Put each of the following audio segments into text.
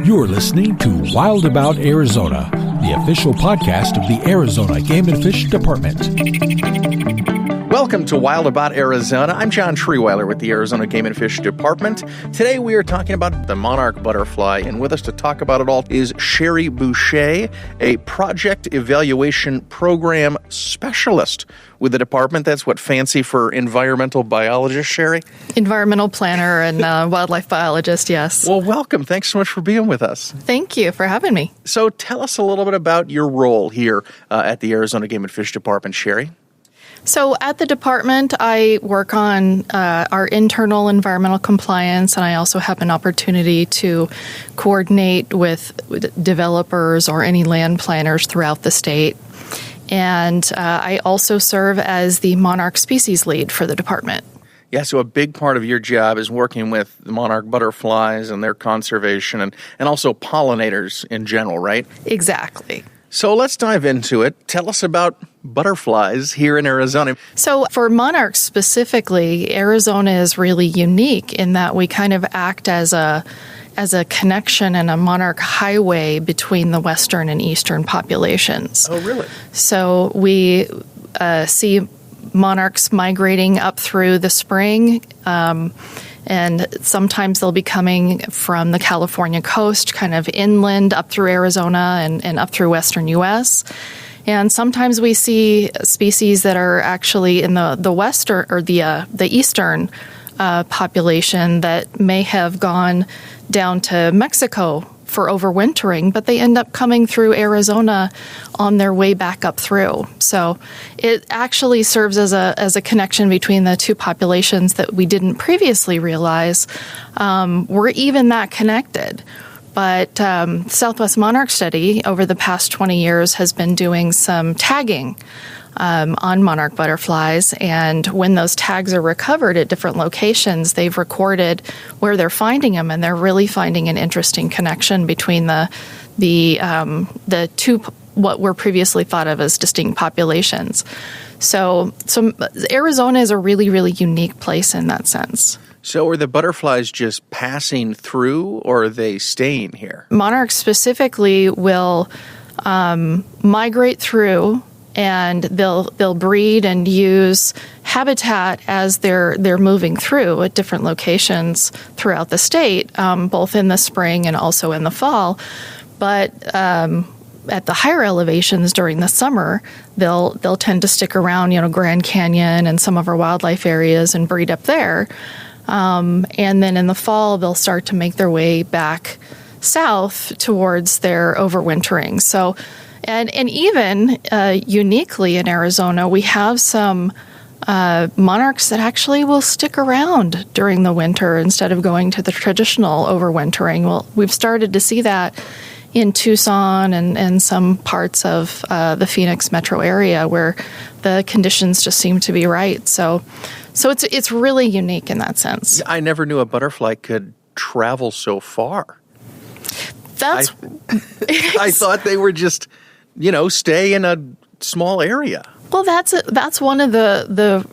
You're listening to Wild About Arizona, the official podcast of the Arizona Game and Fish Department. Welcome to Wild About Arizona. I'm John Schrieweiler with the Arizona Game and Fish Department. Today we are talking about the Monarch Butterfly, and with us to talk about it all is Cheri Boucher, a project evaluation program specialist with the department. That's what fancy for environmental biologist, Cheri? Environmental planner and wildlife biologist, yes. Well, welcome. Thanks so much for being with us. Thank you for having me. So tell us a little bit about your role here at the Arizona Game and Fish Department, Cheri. So at the department, I work on our internal environmental compliance, and I also have an opportunity to coordinate with developers or any land planners throughout the state. And I also serve as the Monarch species lead for the department. Yeah, so a big part of your job is working with the Monarch butterflies and their conservation and also pollinators in general, right? Exactly. So let's dive into it. Tell us about butterflies here in Arizona. So for monarchs specifically, Arizona is really unique in that we kind of act as a connection and a monarch highway between the western and eastern populations. Oh, really? So we see monarchs migrating up through the spring, and sometimes they'll be coming from the California coast, kind of inland up through Arizona and up through western U.S. And sometimes we see species that are actually in the western or the eastern population that may have gone down to Mexico for overwintering, but they end up coming through Arizona on their way back up through. So it actually serves as a connection between the two populations that we didn't previously realize were even that connected. But Southwest Monarch Study over the past 20 years has been doing some tagging on monarch butterflies, and when those tags are recovered at different locations, they've recorded where they're finding them, and they're really finding an interesting connection between the two what were previously thought of as distinct populations. So Arizona is a really, really unique place in that sense. So are the butterflies just passing through, or are they staying here? Monarchs specifically will migrate through, and they'll breed and use habitat as they're moving through at different locations throughout the state, both in the spring and also in the fall. But at the higher elevations during the summer, they'll tend to stick around, Grand Canyon and some of our wildlife areas and breed up there. And then in the fall, they'll start to make their way back south towards their overwintering. So. And even uniquely in Arizona, we have some monarchs that actually will stick around during the winter instead of going to the traditional overwintering. Well, we've started to see that in Tucson and some parts of the Phoenix metro area where the conditions just seem to be right. So it's really unique in that sense. I never knew a butterfly could travel so far. I thought they were just, stay in a small area. Well, that's one of the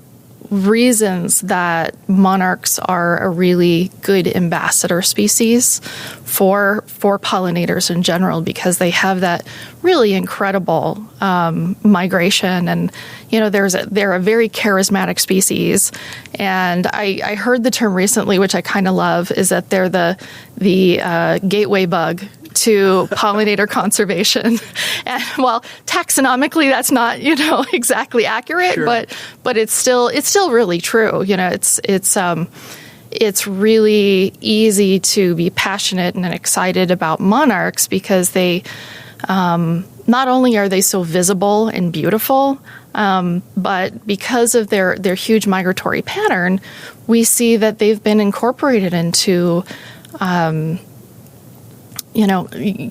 reasons that monarchs are a really good ambassador species for pollinators in general, because they have that really incredible migration, and they're a very charismatic species. And I heard the term recently, which I kind of love, is that they're the gateway bug to pollinator conservation. And well, taxonomically that's not, exactly accurate, sure. but it's still really true. It's really easy to be passionate and excited about monarchs because they not only are they so visible and beautiful, but because of their huge migratory pattern, we see that they've been incorporated into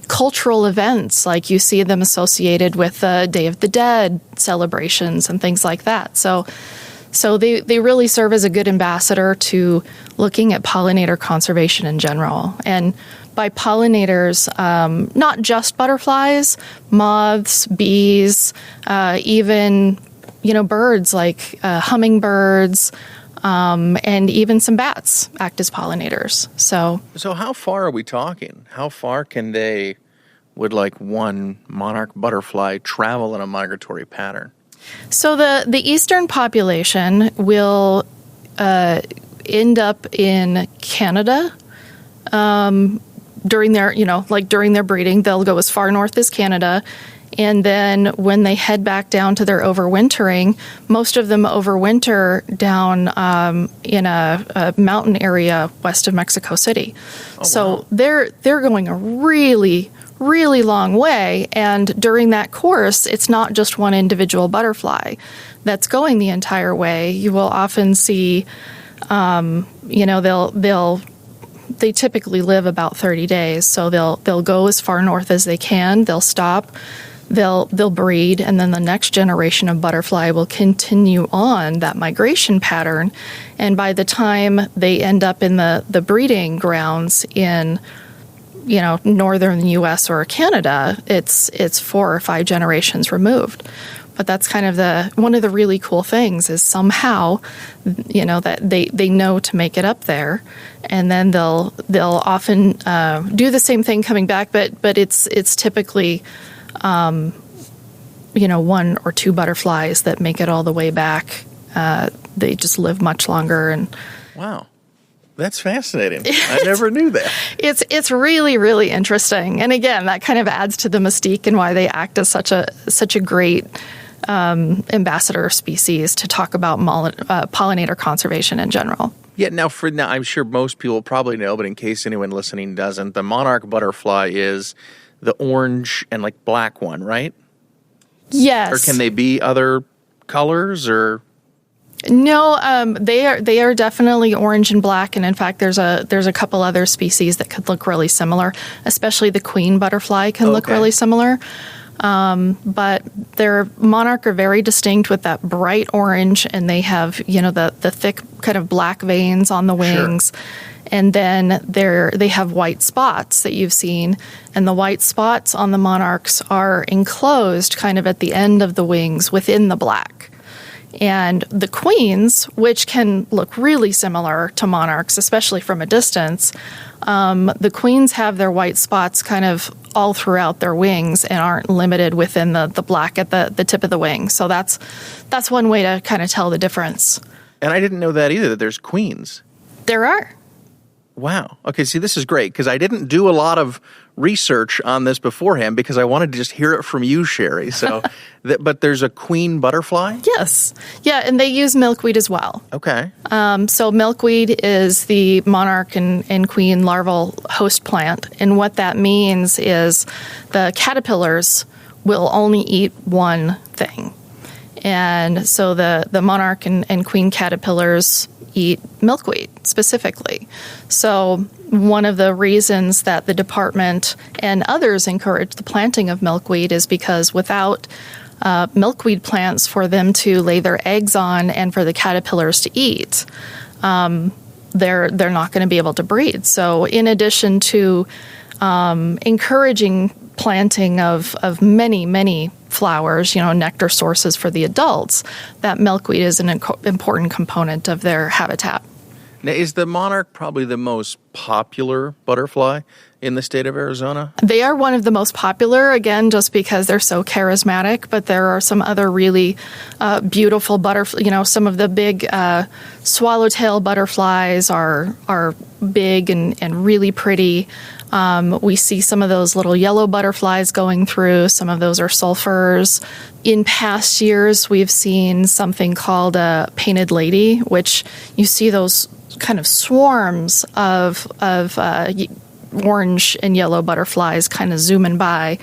cultural events, like you see them associated with the Day of the Dead celebrations and things like that. So they really serve as a good ambassador to looking at pollinator conservation in general. And by pollinators, not just butterflies, moths, bees, even, birds like hummingbirds, and even some bats act as pollinators. So how far are we talking? How far would like one monarch butterfly travel in a migratory pattern? So the eastern population will end up in Canada during their breeding. They'll go as far north as Canada. And then when they head back down to their overwintering, most of them overwinter down in a mountain area west of Mexico City. Oh, so wow. They're going a really, really long way. And during that course, it's not just one individual butterfly that's going the entire way. You will often see, they typically live about 30 days. So they'll go as far north as they can. They'll stop. They'll breed, and then the next generation of butterfly will continue on that migration pattern. And by the time they end up in the breeding grounds in, northern U.S. or Canada, it's 4 or 5 generations removed. But that's kind of one of the really cool things is somehow, that they know to make it up there, and then they'll often do the same thing coming back, but it's typically 1 or 2 butterflies that make it all the way back. They just live much longer. And wow, that's fascinating. I never knew that. It's really, really interesting. And again, that kind of adds to the mystique and why they act as such a great ambassador species to talk about pollinator conservation in general. Yeah, now I'm sure most people probably know, but in case anyone listening doesn't, the monarch butterfly is the orange and like black one, right? Yes. Or can they be other colors or? No, they are definitely orange and black, and in fact, there's a couple other species that could look really similar. Especially the queen butterfly can look really similar. But their monarch are very distinct with that bright orange, and they have the thick kind of black veins on the wings. Sure. And then they have white spots that you've seen, and the white spots on the monarchs are enclosed kind of at the end of the wings within the black. And the queens, which can look really similar to monarchs, especially from a distance, the queens have their white spots kind of all throughout their wings and aren't limited within the black at the tip of the wing. So that's one way to kind of tell the difference. And I didn't know that either, that there's queens. There are. Wow. Okay, see, this is great because I didn't do a lot of research on this beforehand because I wanted to just hear it from you, Cheri. So, but there's a queen butterfly? Yes. Yeah, and they use milkweed as well. Okay. So milkweed is the monarch and queen larval host plant, and what that means is the caterpillars will only eat one thing. And so the monarch and queen caterpillars eat milkweed specifically. So one of the reasons that the department and others encourage the planting of milkweed is because without milkweed plants for them to lay their eggs on and for the caterpillars to eat, they're not going to be able to breed. So in addition to encouraging planting of many, many flowers, nectar sources for the adults, that milkweed is an important component of their habitat. Now, is the monarch probably the most popular butterfly in the state of Arizona? They are one of the most popular, again, just because they're so charismatic, but there are some other really beautiful butterflies. Some of the big swallowtail butterflies are big and really pretty. We see some of those little yellow butterflies going through. Some of those are sulfurs. In past years, we've seen something called a painted lady, which you see those kind of swarms of orange and yellow butterflies kind of zooming by.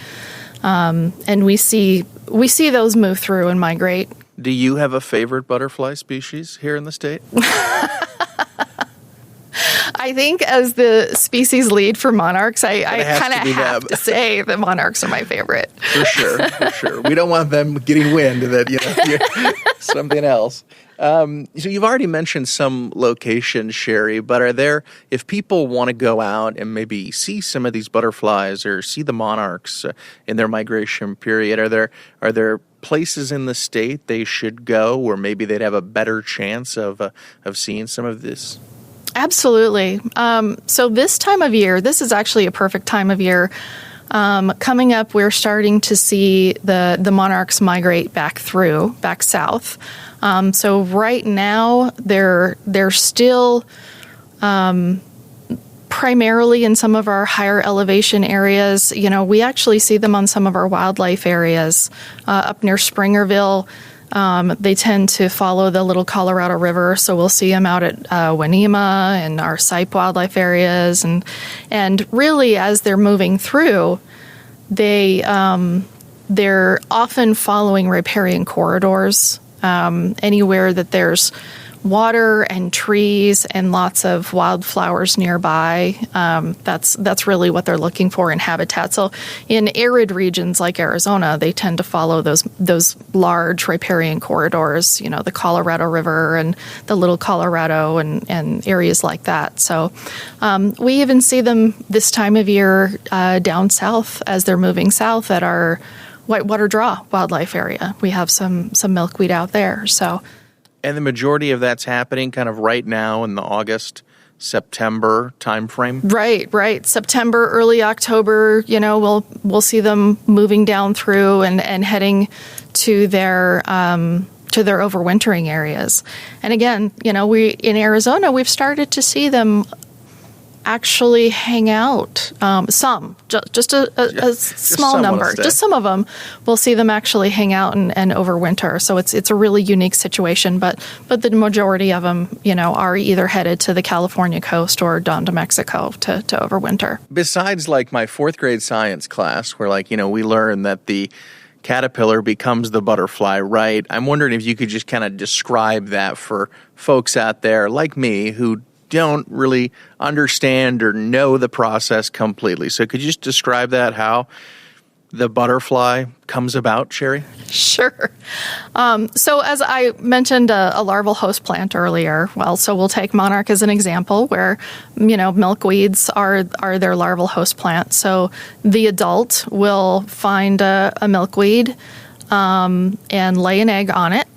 And we see those move through and migrate. Do you have a favorite butterfly species here in the state? I think as the species lead for monarchs, I kind of have to say that monarchs are my favorite. For sure. We don't want them getting wind that, something else. So you've already mentioned some locations, Cheri, but are there, if people want to go out and maybe see some of these butterflies or see the monarchs in their migration period, are there places in the state they should go where maybe they'd have a better chance of seeing some of this? Absolutely. So this time of year, this is actually a perfect time of year. Coming up, we're starting to see the monarchs migrate back south. So right now, they're still primarily in some of our higher elevation areas. We actually see them on some of our wildlife areas up near Springerville. They tend to follow the Little Colorado River, so we'll see them out at Wanema and our Sipe wildlife areas. And really, as they're moving through, they're often following riparian corridors. Anywhere that there's water and trees and lots of wildflowers nearby, that's really what they're looking for in habitat. So in arid regions like Arizona, they tend to follow those large riparian corridors, the Colorado River and the Little Colorado and areas like that. So we even see them this time of year down south as they're moving south at our Whitewater Draw wildlife area. We have some milkweed out there. And the majority of that's happening kind of right now in the August, September timeframe? Right. September, early October, we'll see them moving down through and heading to their overwintering areas. And again, we in Arizona, we've started to see them actually hang out. Just a small number. Just some of them, we'll see them actually hang out and overwinter. So it's a really unique situation. But the majority of them, are either headed to the California coast or down to Mexico to overwinter. Besides, like my fourth grade science class, where we learn that the caterpillar becomes the butterfly, right? I'm wondering if you could just kind of describe that for folks out there like me who don't really understand or know the process completely. So could you just describe that, how the butterfly comes about, Cheri? Sure. So as I mentioned a larval host plant earlier, so we'll take monarch as an example where, milkweeds are their larval host plant. So the adult will find a milkweed and lay an egg on it.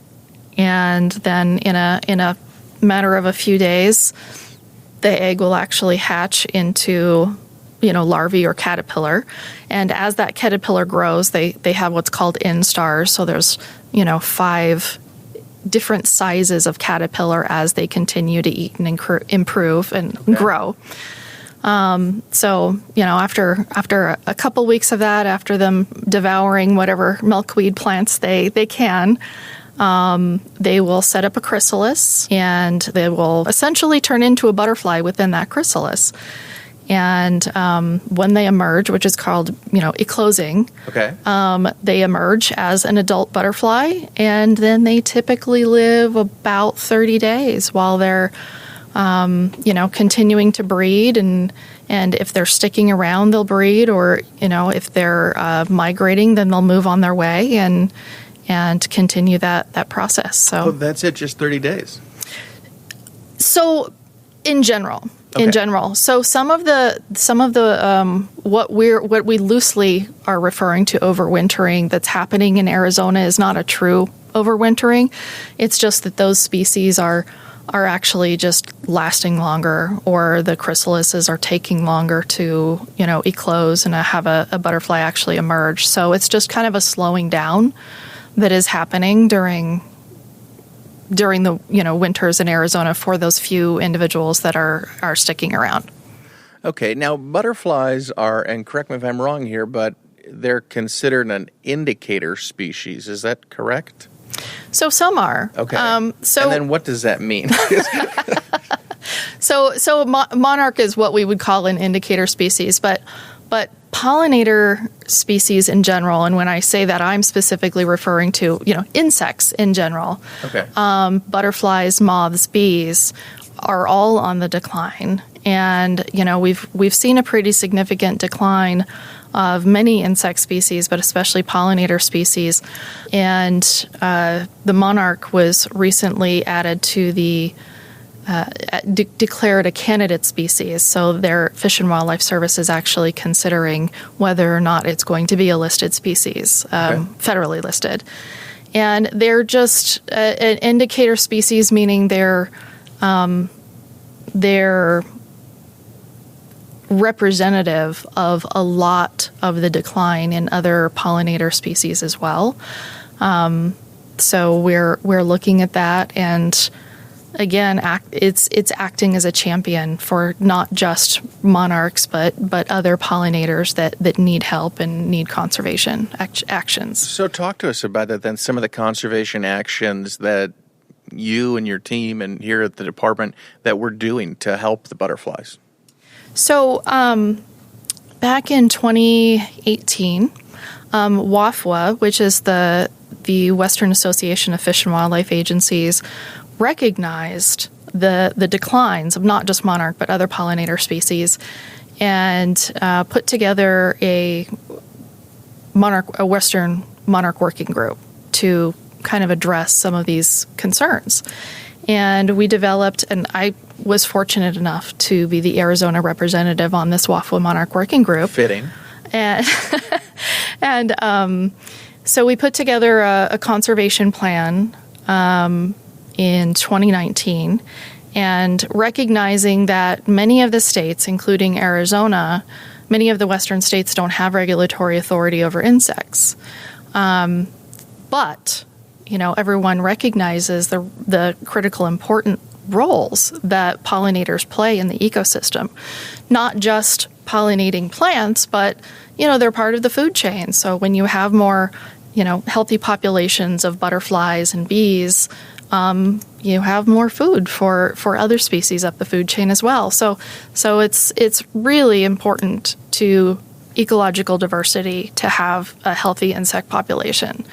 And then in a matter of a few days, the egg will actually hatch into, larvae or caterpillar. And as that caterpillar grows, they have what's called instars. So there's, 5 different sizes of caterpillar as they continue to eat and improve and grow. So, after a couple weeks of that, after them devouring whatever milkweed plants they can, they will set up a chrysalis, and they will essentially turn into a butterfly within that chrysalis. And when they emerge, which is called, eclosing, they emerge as an adult butterfly, and then they typically live about 30 days while they're, continuing to breed. And if they're sticking around, they'll breed, or, if they're migrating, then they'll move on their way and continue that process. So that's it, just 30 days. So in general, so some of the what we loosely are referring to overwintering that's happening in Arizona is not a true overwintering. It's just that those species are actually just lasting longer, or the chrysalises are taking longer to eclose and have a butterfly actually emerge. So it's just kind of a slowing down that is happening during the winters in Arizona for those few individuals that are sticking around. Okay, now butterflies are, and correct me if I'm wrong here, but they're considered an indicator species. Is that correct? So some are. Okay. And then what does that mean? So monarch is what we would call an indicator species, but pollinator species in general, and when I say that, I'm specifically referring to, insects in general. Okay. Butterflies, moths, bees are all on the decline. And, we've seen a pretty significant decline of many insect species, but especially pollinator species. And the monarch was recently added to the declared a candidate species. So their Fish and Wildlife Service is actually considering whether or not it's going to be a listed species, federally listed. And they're just an indicator species, meaning they're representative of a lot of the decline in other pollinator species as well. So we're looking at that, and again, it's acting as a champion for not just monarchs, but other pollinators that need help and need conservation actions. So talk to us about that then, some of the conservation actions that you and your team and here at the department that we're doing to help the butterflies. So back in 2018, WAFWA, which is the Western Association of Fish and Wildlife Agencies, recognized the declines of not just monarch but other pollinator species, and put together a Western monarch working group to kind of address some of these concerns. And we developed, and I was fortunate enough to be the Arizona representative on this WAFWA Monarch Working Group. Fitting. And so we put together a conservation plan in 2019, and recognizing that many of the states, including Arizona, many of the western states don't have regulatory authority over insects. But everyone recognizes the critical important roles that pollinators play in the ecosystem, not just pollinating plants, but they're part of the food chain. So when you have more healthy populations of butterflies and bees, you have more food for other species up the food chain as well. So it's really important to ecological diversity to have a healthy insect population.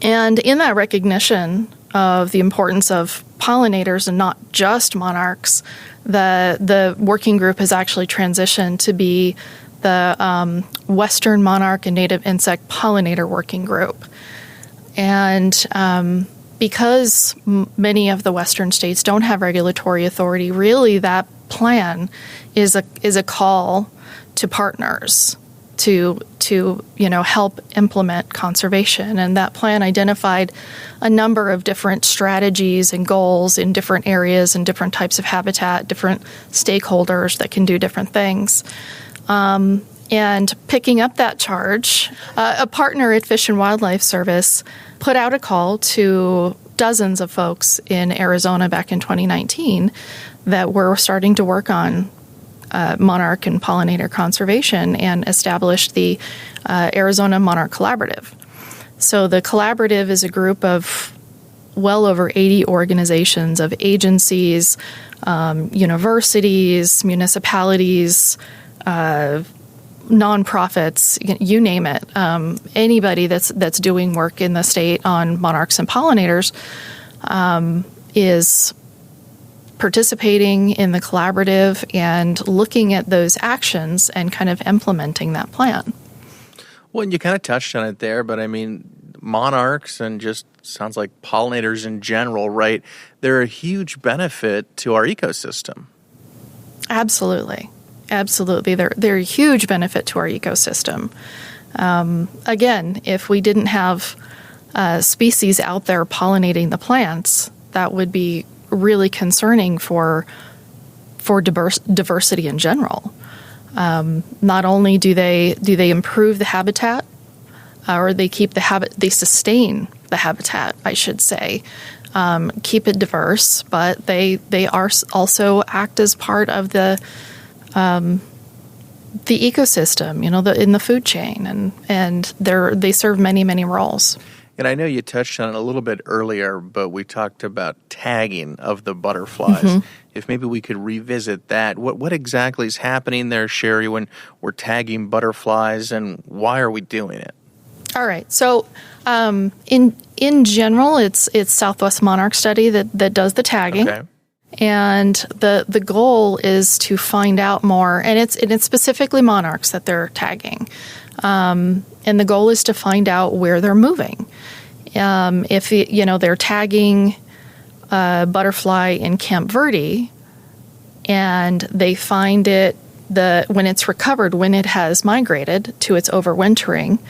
And in that recognition of the importance of pollinators and not just monarchs, the working group has actually transitioned to be the Western Monarch and Native Insect Pollinator Working Group. And because many of the western states don't have regulatory authority, really that plan is a call to partners to help implement conservation. And that plan identified a number of different strategies and goals in different areas and different types of habitat, different stakeholders that can do different things. And picking up that charge, a partner at Fish and Wildlife Service put out a call to dozens of folks in Arizona back in 2019 that were starting to work on monarch and pollinator conservation, and established the Arizona Monarch Collaborative. So the collaborative is a group of well over 80 organizations of agencies, universities, municipalities, nonprofits, you name it. Anybody that's doing work in the state on monarchs and pollinators is participating in the collaborative and looking at those actions and kind of implementing that plan. Well, and you kind of touched on it there, but I mean, monarchs and just sounds like pollinators in general, right? They're a huge benefit to our ecosystem. Absolutely. They're a huge benefit to our ecosystem. Again, if we didn't have species out there pollinating the plants, that would be really concerning for diversity in general. Not only do they improve the habitat, or they keep they sustain the habitat, I should say, keep it diverse, but they also act as part of the ecosystem, in the food chain, and they serve many, many roles. And I know you touched on it a little bit earlier, but we talked about tagging of the butterflies. Mm-hmm. If maybe we could revisit that. What exactly is happening there, Cheri, when we're tagging butterflies, and why are we doing it? All right. So in general, it's Southwest Monarch Study that does the tagging. Okay. And the goal is to find out more, and it's specifically monarchs that they're tagging. And the goal is to find out where they're moving. If they're tagging a butterfly in Camp Verde and they find it when it's recovered, when it has migrated to its overwintering,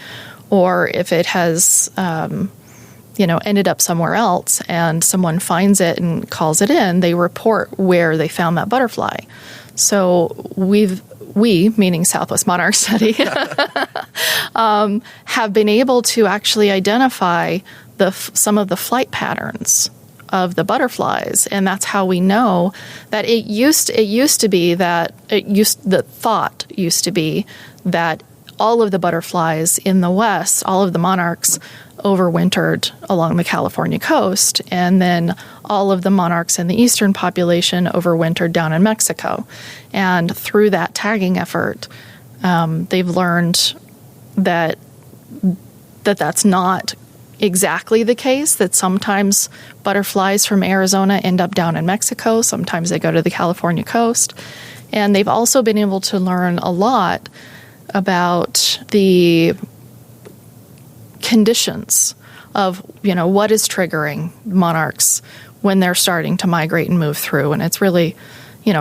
or if it has ended up somewhere else and someone finds it and calls it in, they report where they found that butterfly. So we, meaning Southwest Monarch Study, have been able to actually identify some of the flight patterns of the butterflies, and that's how we know that the thought used to be that all of the butterflies in the West, all of the monarchs, overwintered along the California coast, and then all of the monarchs in the eastern population overwintered down in Mexico. And through that tagging effort, they've learned that that's not exactly the case, that sometimes butterflies from Arizona end up down in Mexico, sometimes they go to the California coast. And they've also been able to learn a lot about the conditions of, what is triggering monarchs when they're starting to migrate and move through. And it's really,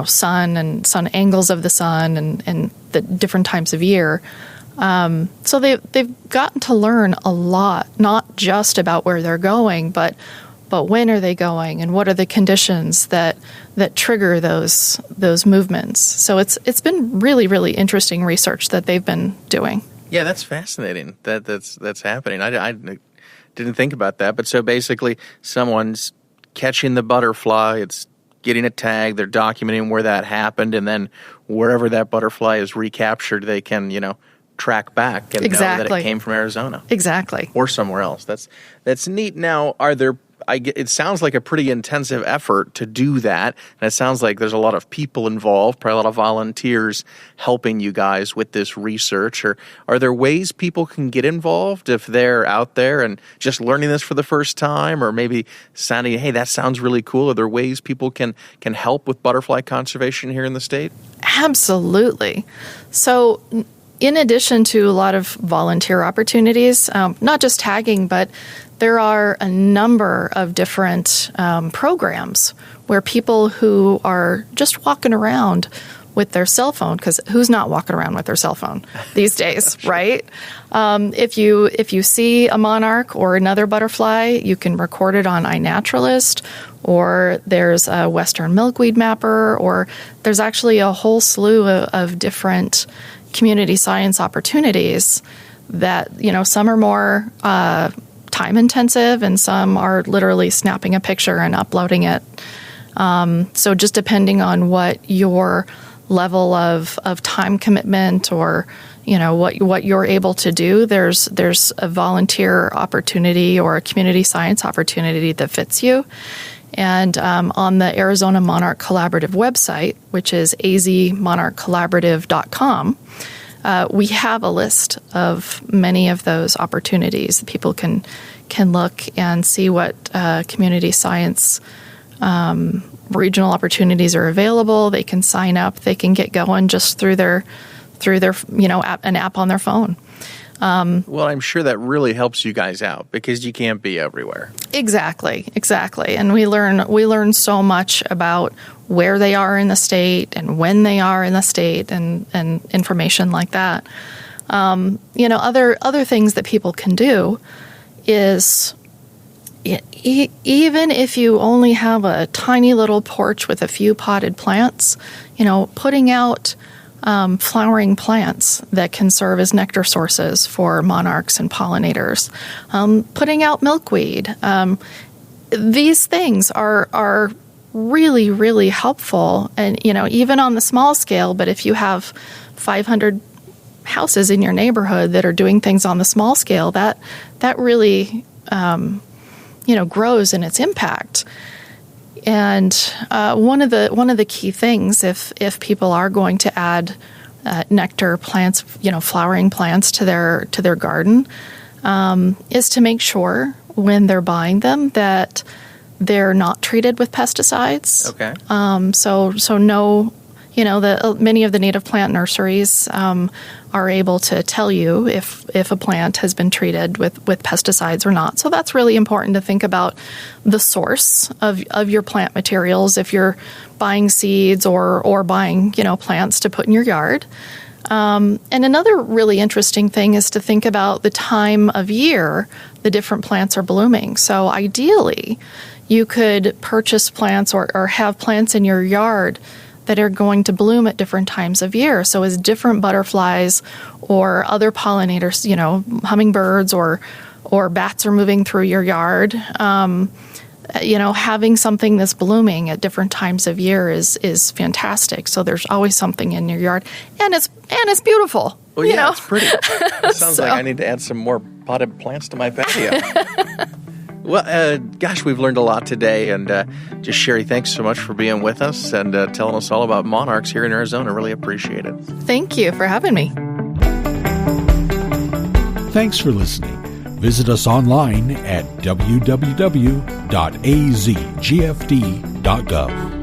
sun and sun angles of the sun and the different times of year. So they've gotten to learn a lot, not just about where they're going, but when are they going and what are the conditions that trigger those movements. So it's been really, really interesting research that they've been doing. Yeah, that's fascinating. That's happening. I didn't think about that. But so basically, someone's catching the butterfly. It's getting a tag. They're documenting where that happened, and then wherever that butterfly is recaptured, they can track back and know that it came from Arizona. Exactly. Or somewhere else. That's neat. Now, it sounds like a pretty intensive effort to do that, and it sounds like there's a lot of people involved, probably a lot of volunteers helping you guys with this research. Or are there ways people can get involved if they're out there and just learning this for the first time, or maybe sounding, hey, that sounds really cool? Are there ways people can help with butterfly conservation here in the state? Absolutely. So in addition to a lot of volunteer opportunities, not just tagging, but there are a number of different programs where people who are just walking around with their cell phone, because who's not walking around with their cell phone these days, right? If you see a monarch or another butterfly, you can record it on iNaturalist, or there's a Western milkweed mapper, or there's actually a whole slew of different community science opportunities that, some are more time intensive and some are literally snapping a picture and uploading it. So just depending on what your level of time commitment or, what you're able to do, there's a volunteer opportunity or a community science opportunity that fits you. And on the Arizona Monarch Collaborative website, which is azmonarchcollaborative.com, we have a list of many of those opportunities. People can look and see what community science regional opportunities are available. They can sign up. They can get going just through their an app on their phone. Well, I'm sure that really helps you guys out because you can't be everywhere. Exactly. And we learn so much about where they are in the state and when they are in the state and information like that. Other things that people can do is even if you only have a tiny little porch with a few potted plants, putting out flowering plants that can serve as nectar sources for monarchs and pollinators, putting out milkweed. These things are really, really helpful. And, even on the small scale, but if you have 500 houses in your neighborhood that are doing things on the small scale, that really, grows in its impact. And one of the key things, if people are going to add nectar plants, flowering plants to their garden, is to make sure when they're buying them that they're not treated with pesticides. Okay. So no, many of the native plant nurseries are able to tell you if a plant has been treated with pesticides or not. So that's really important to think about the source of your plant materials if you're buying seeds or buying, plants to put in your yard. And another really interesting thing is to think about the time of year the different plants are blooming. So ideally, you could purchase plants or have plants in your yard that are going to bloom at different times of year. So as different butterflies or other pollinators, hummingbirds or bats are moving through your yard, having something that's blooming at different times of year is fantastic. So there's always something in your yard, and it's beautiful. Well, yeah, it's pretty. It sounds like I need to add some more potted plants to my patio. Well, gosh, we've learned a lot today, and just Cheri, thanks so much for being with us and telling us all about monarchs here in Arizona. Really appreciate it. Thank you for having me. Thanks for listening. Visit us online at www.azgfd.gov.